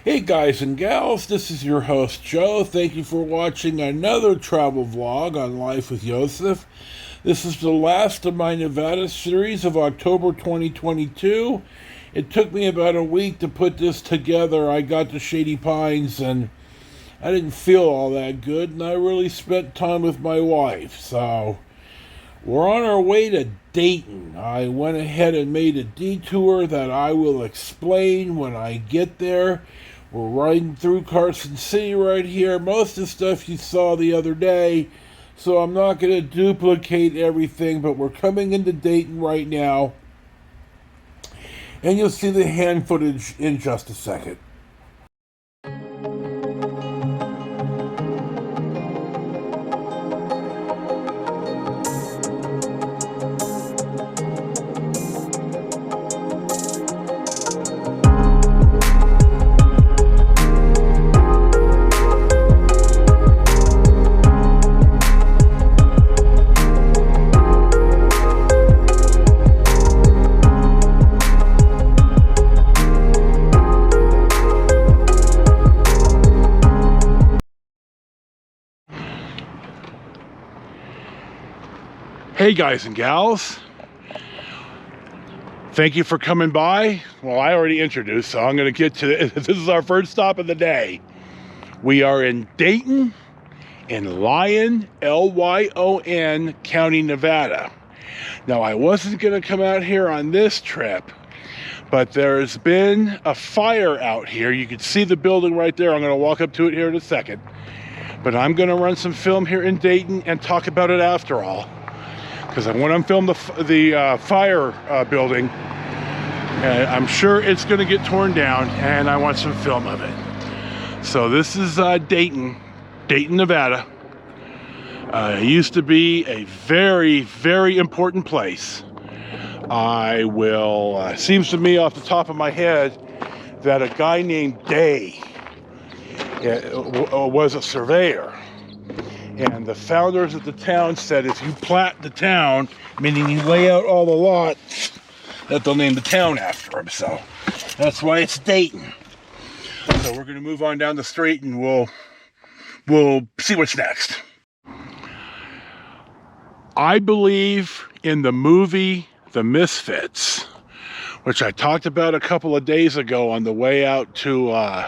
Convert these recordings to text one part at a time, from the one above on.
Hey guys and gals, this is your host Joe. Thank you for watching another travel vlog on Life with Yosef. This is the last of my Nevada series of October 2022. It took me about a week to put this together. I got to Shady Pines and I didn't feel all that good, and I really spent time with my wife. So we're on our way to Dayton. I went ahead and made a detour that I will explain when I get there. We're riding through Carson City right here. Most of the stuff you saw the other day, so I'm not going to duplicate everything, but we're coming into Dayton right now, and you'll see the hand footage in just a second. Hey guys and gals, thank you for coming by. Well, I already introduced, so I'm going to get to it. This is our first stop of the day. We are in Dayton in Lyon, L-Y-O-N, County, Nevada. Now, I wasn't going to come out here on this trip, but there's been a fire out here. You can see the building right there. I'm going to walk up to it here in a second. But I'm going to run some film here in Dayton and talk about it after all. Because I want to film the fire building, and I'm sure it's going to get torn down, and I want some film of it. So this is Dayton, Nevada. It used to be a very, very important place. Seems to me off the top of my head that a guy named Day was a surveyor. And the founders of the town said if you plat the town, meaning you lay out all the lots, that they'll name the town after him. So that's why it's Dayton. So we're going to move on down the street and we'll see what's next. I believe in the movie The Misfits, which I talked about a couple of days ago on the way out to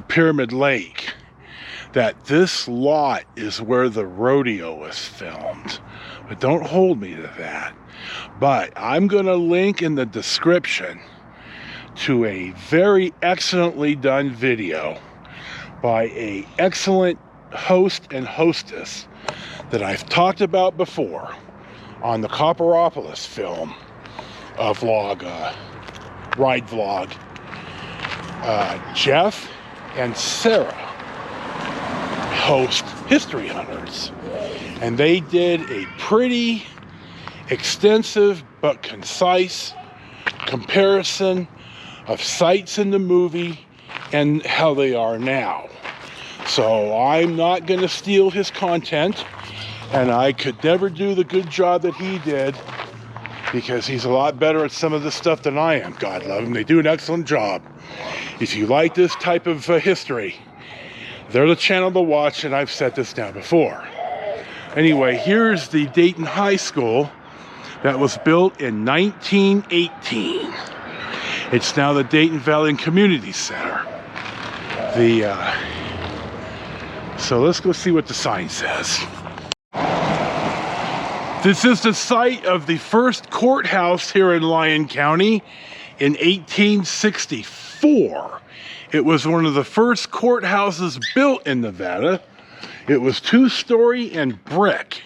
Pyramid Lake. That this lot is where the rodeo was filmed. But don't hold me to that. But I'm going to link in the description to a very excellently done video by an excellent host and hostess that I've talked about before on the Copperopolis film ride vlog. Jeff and Sarah host History Hunters, and they did a pretty extensive but concise comparison of sites in the movie and how they are now. So I'm not going to steal his content, and I could never do the good job that he did because he's a lot better at some of this stuff than I am. God love him. They do an excellent job. If you like this type of history, they're the channel to watch, and I've said this down before. Anyway, here's the Dayton High School that was built in 1918. It's now the Dayton Valley Community Center. So let's go see what the sign says. This is the site of the first courthouse here in Lyon County in 1864. It was one of the first courthouses built in Nevada. It was 2-story and brick.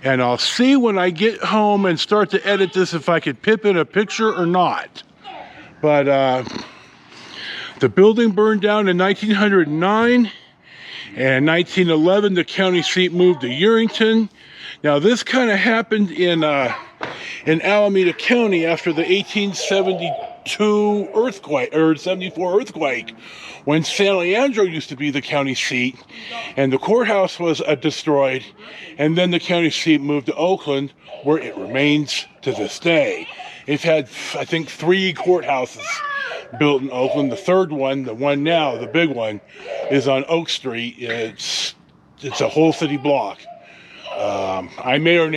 And I'll see when I get home and start to edit this if I could pip in a picture or not. But the building burned down in 1909. And in 1911, the county seat moved to Yerington. Now this kind of happened in Alameda County after the 1872 earthquake, or 74 earthquake, when San Leandro used to be the county seat, and the courthouse was destroyed, and then the county seat moved to Oakland, where it remains to this day. They've had, I think, 3 courthouses built in Oakland. The third one, the one now, the big one, is on Oak Street. It's a whole city block. I may or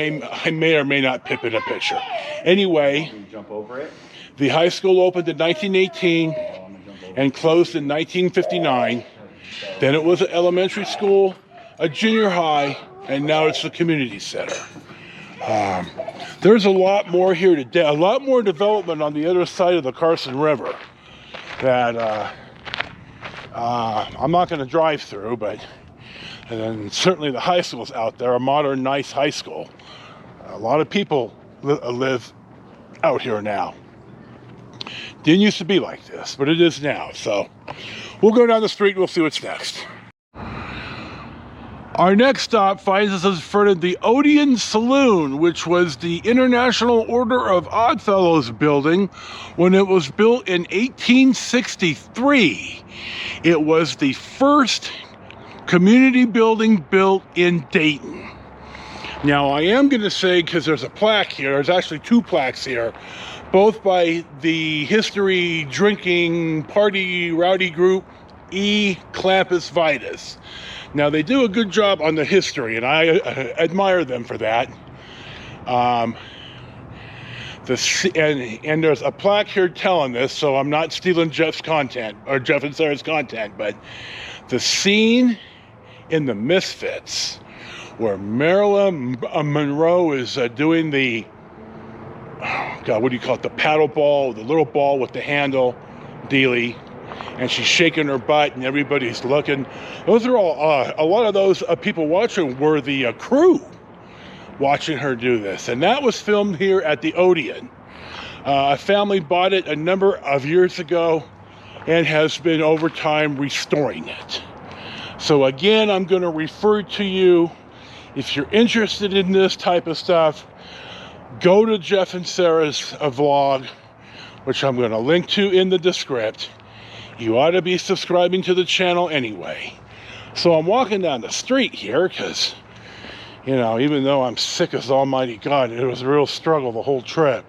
may not pip in a picture. Anyway, jump over it. The high school opened in 1918 and closed in 1959. Then it was an elementary school, a junior high, and now it's the community center. There's a lot more here today, a lot more development on the other side of the Carson River that I'm not going to drive through, but and then certainly the high school's out there, a modern, nice high school. A lot of people live out here now. Didn't used to be like this, but it is now. So we'll go down the street and we'll see what's next. Our next stop finds us in front of the Odeon Saloon, which was the International Order of Oddfellows building when it was built in 1863. It was the first community building built in Dayton. Now, I am going to say, because there's a plaque here, there's actually 2 plaques here, both by the history drinking party rowdy group E. Clampus Vitus. Now, they do a good job on the history, and I admire them for that. And there's a plaque here telling this, so I'm not stealing Jeff's content, or Jeff and Sarah's content, but the scene in The Misfits, where Marilyn Monroe is doing the, God, what do you call it, the paddle ball, the little ball with the handle dealy, and she's shaking her butt and everybody's looking. Those are all, a lot of those people watching were the crew watching her do this. And that was filmed here at the Odeon. A family bought it a number of years ago and has been over time restoring it. So again, I'm going to refer to you, if you're interested in this type of stuff, go to Jeff and Sarah's vlog, which I'm going to link to in the description. You ought to be subscribing to the channel anyway. So I'm walking down the street here because, you know, even though I'm sick as almighty God, it was a real struggle the whole trip.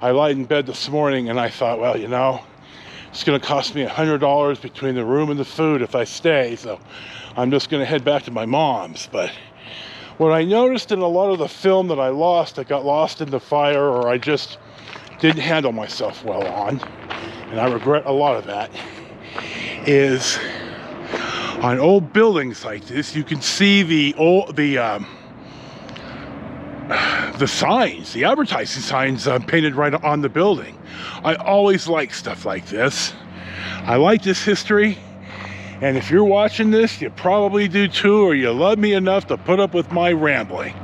I lied in bed this morning and I thought, well, you know, it's going to cost me $100 between the room and the food if I stay, so I'm just going to head back to my mom's. But what I noticed in a lot of the film that I got lost in the fire, or I just didn't handle myself well on, and I regret a lot of that, is on old buildings like this, you can see the signs, the advertising signs painted right on the building. I always like stuff like this. I like this history, and if you're watching this, you probably do too, or you love me enough to put up with my rambling.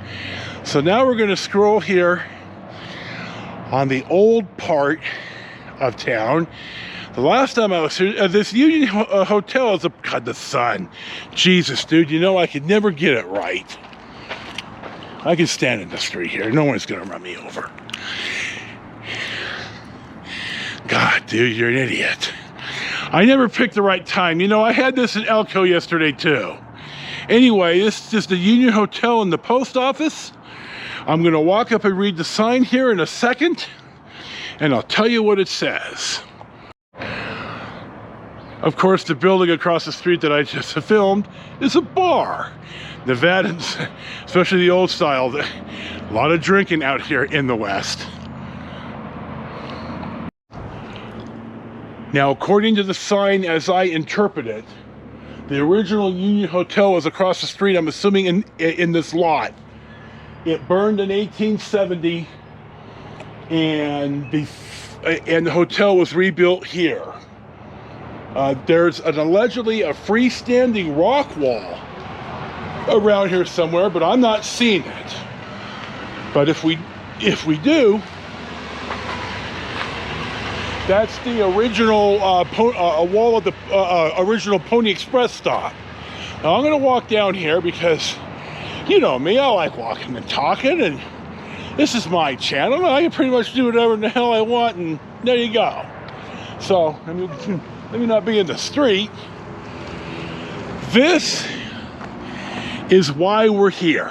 So now we're going to scroll here on the old part of town. The last time I was here, this Union Hotel is God, the sun. Jesus, dude, you know I could never get it right. I can stand in the street here. No one's going to run me over. God, dude, you're an idiot. I never picked the right time. You know, I had this in Elko yesterday, too. Anyway, this is just the Union Hotel and the post office. I'm going to walk up and read the sign here in a second, and I'll tell you what it says. Of course, the building across the street that I just filmed is a bar. Nevadans, especially the old style, a lot of drinking out here in the West. Now, according to the sign as I interpret it, the original Union Hotel was across the street, I'm assuming in this lot. It burned in 1870, and the hotel was rebuilt here. There's allegedly a freestanding rock wall around here somewhere, but I'm not seeing it. But if we do, that's the original wall of the original Pony Express stop. Now I'm going to walk down here because, you know me, I like walking and talking, and this is my channel. I can pretty much do whatever the hell I want, and there you go. So, I mean, let me not be in the street. This is why we're here.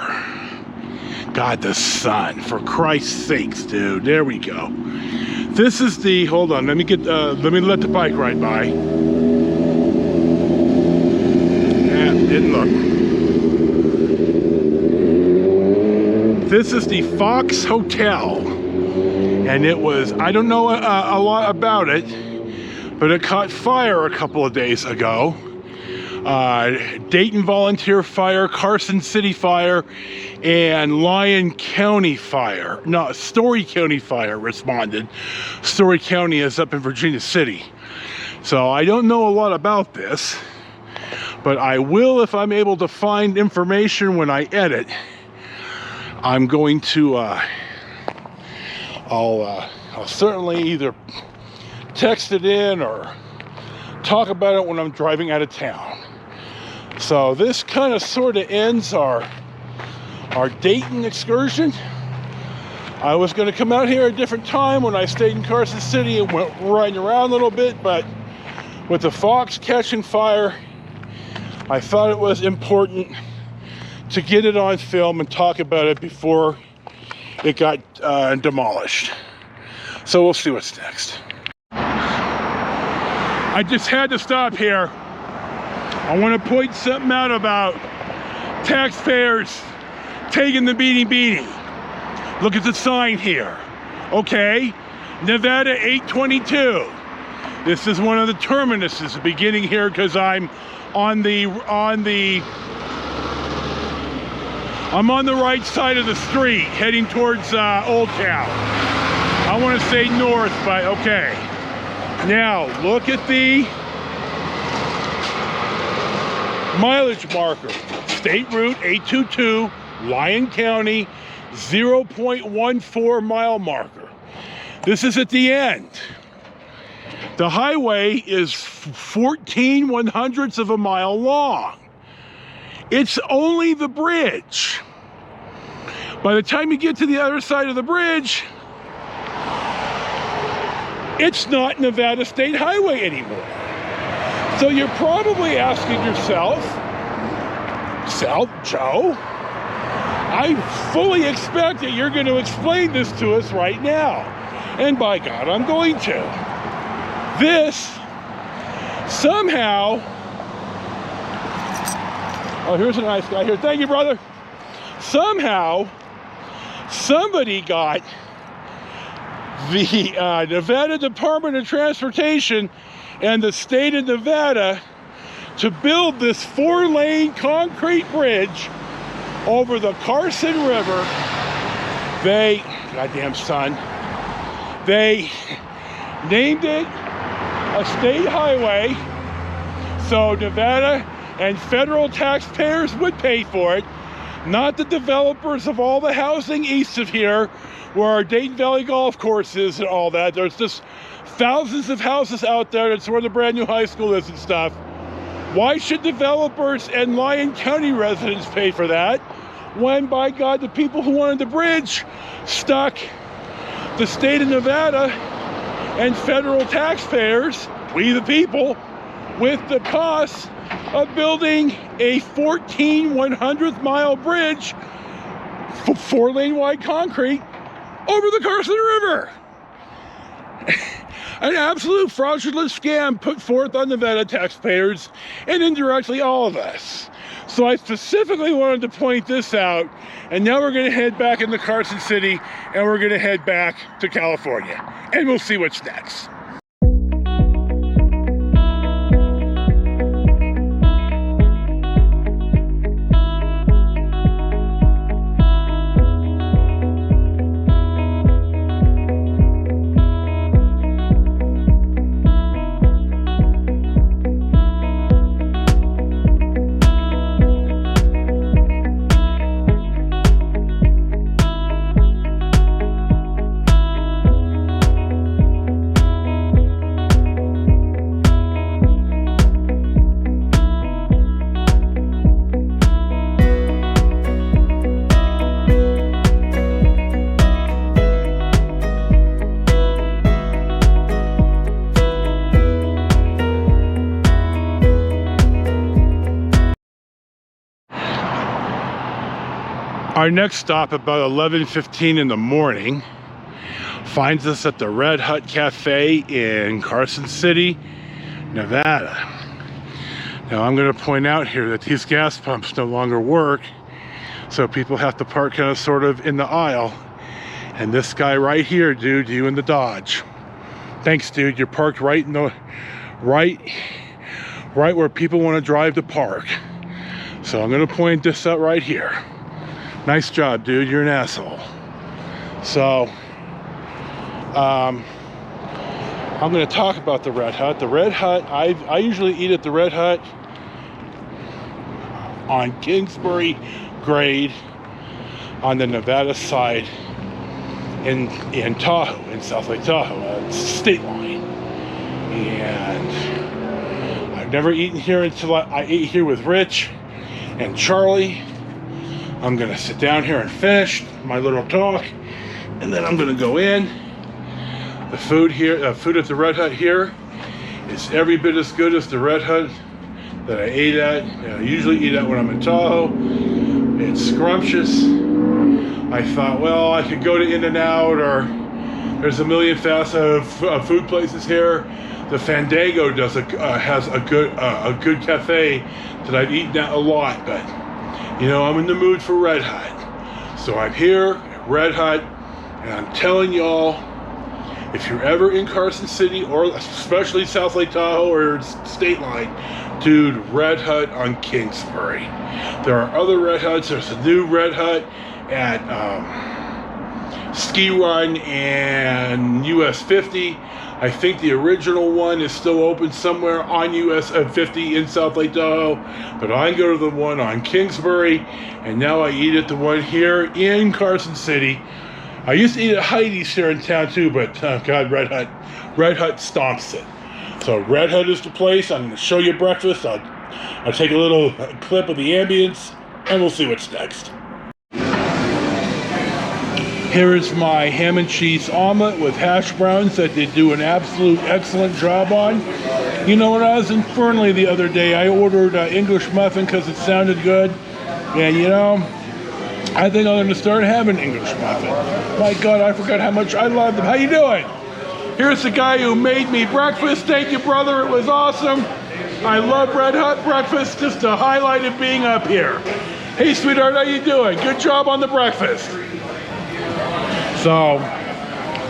God, the sun, for Christ's sakes, dude. There we go. This is the, hold on, let me let the bike ride by. Yeah, didn't look. This is the Fox Hotel. And it was, I don't know a lot about it, but it caught fire a couple of days ago. Dayton Volunteer Fire, Carson City Fire, and Lyon County Fire. No, Story County Fire responded. Story County is up in Virginia City. So I don't know a lot about this, but I will if I'm able to find information when I edit. I'm going to, I'll certainly either text it in or talk about it when I'm driving out of town. So this kind of sort of ends our Dayton excursion. I was going to come out here at a different time when I stayed in Carson City and went riding around a little bit, but with the Fox catching fire, I thought it was important to get it on film and talk about it before it got demolished. So we'll see what's next. I just had to stop here. I want to point something out about taxpayers taking the beanie. Look at the sign here. Okay, Nevada 822. This is one of the terminuses beginning here because I'm on the right side of the street heading towards Old Town. I want to say north, but okay. Now look at the mileage marker. State Route 822, Lyon County, 0.14 mile marker. This is at the end. The highway is 14 1/100ths of a mile long. It's only the bridge. By the time you get to the other side of the bridge, it's not Nevada State Highway anymore. So you're probably asking yourself, Joe, I fully expect that you're going to explain this to us right now. And by God, I'm going to. This somehow, oh, here's a nice guy here. Thank you, brother. Somehow, somebody got the Nevada Department of Transportation and the state of Nevada to build this 4-lane concrete bridge over the Carson River. They, goddamn son, they named it a state highway so Nevada and federal taxpayers would pay for it, not the developers of all the housing east of here where our Dayton Valley Golf Course is and all that. There's just thousands of houses out there. That's where the brand new high school is and stuff. Why should developers and Lyon County residents pay for that when, by God, the people who wanted the bridge stuck the state of Nevada and federal taxpayers, we the people, with the cost of building a 14 1/100th mile bridge, 4-lane wide concrete, over the Carson River. An absolute fraudulent scam put forth on Nevada taxpayers and indirectly all of us. So I specifically wanted to point this out, and now we're going to head back into Carson City and we're going to head back to California, and we'll see what's next. Our next stop about 11:15 in the morning. finds us at the Red Hut Cafe in Carson City, Nevada. Now I'm going to point out here that these gas pumps no longer work, so people have to park kind of sort of in the aisle. And this guy right here, dude, you in the Dodge. Thanks, dude. You're parked right in the right where people want to drive to park. So I'm going to point this out right here. Nice job, dude. You're an asshole. So I'm going to talk about the Red Hut. The Red Hut, I usually eat at the Red Hut on Kingsbury Grade on the Nevada side in Tahoe, in South Lake Tahoe, state line. And I've never eaten here until I ate here with Rich and Charlie. I'm gonna sit down here and finish my little talk, and then I'm gonna go in. The food here, food at the Red Hut here is every bit as good as the Red Hut that I ate at. I usually eat at when I'm in Tahoe. It's scrumptious. I thought, well, I could go to In-N-Out, or there's a million fast food places here. The Fandango has a good cafe that I've eaten at a lot, but you know, I'm in the mood for Red Hut. So I'm here at Red Hut, and I'm telling y'all, if you're ever in Carson City, or especially South Lake Tahoe or State Line, dude, Red Hut on Kingsbury. There are other Red Huts. There's a new Red Hut at Ski Run and US 50. I think the original one is still open somewhere on US 50 in South Lake Tahoe, but I go to the one on Kingsbury, and now I eat at the one here in Carson City. I used to eat at Heidi's here in town too, but God, Red Hut stomps it. So Red Hut is the place. I'm going to show you breakfast. I'll take a little clip of the ambience, and we'll see what's next. Here is my ham and cheese omelet with hash browns that they do an absolute excellent job on. You know, when I was in Fernley the other day, I ordered English muffin because it sounded good. And you know, I think I'm going to start having English muffin. My God, I forgot how much I love them. How you doing? Here's the guy who made me breakfast. Thank you, brother. It was awesome. I love Red Hut breakfast. Just a highlight of being up here. Hey, sweetheart, how you doing? Good job on the breakfast. So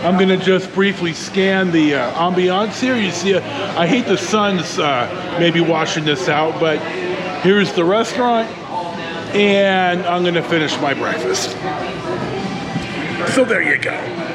I'm going to just briefly scan the ambiance here. You see, I hate the sun's maybe washing this out, but here's the restaurant, and I'm going to finish my breakfast. So there you go.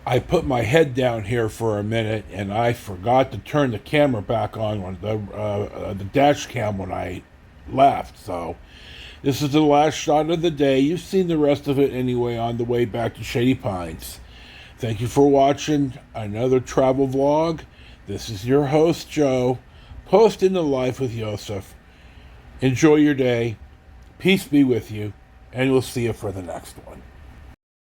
I put my head down here for a minute, and I forgot to turn the camera back on the dash cam when I left. So this is the last shot of the day. You've seen the rest of it anyway on the way back to Shady Pines. Thank you for watching another travel vlog. This is your host, Joe, posting the life with Yosef. Enjoy your day. Peace be with you, and we'll see you for the next one.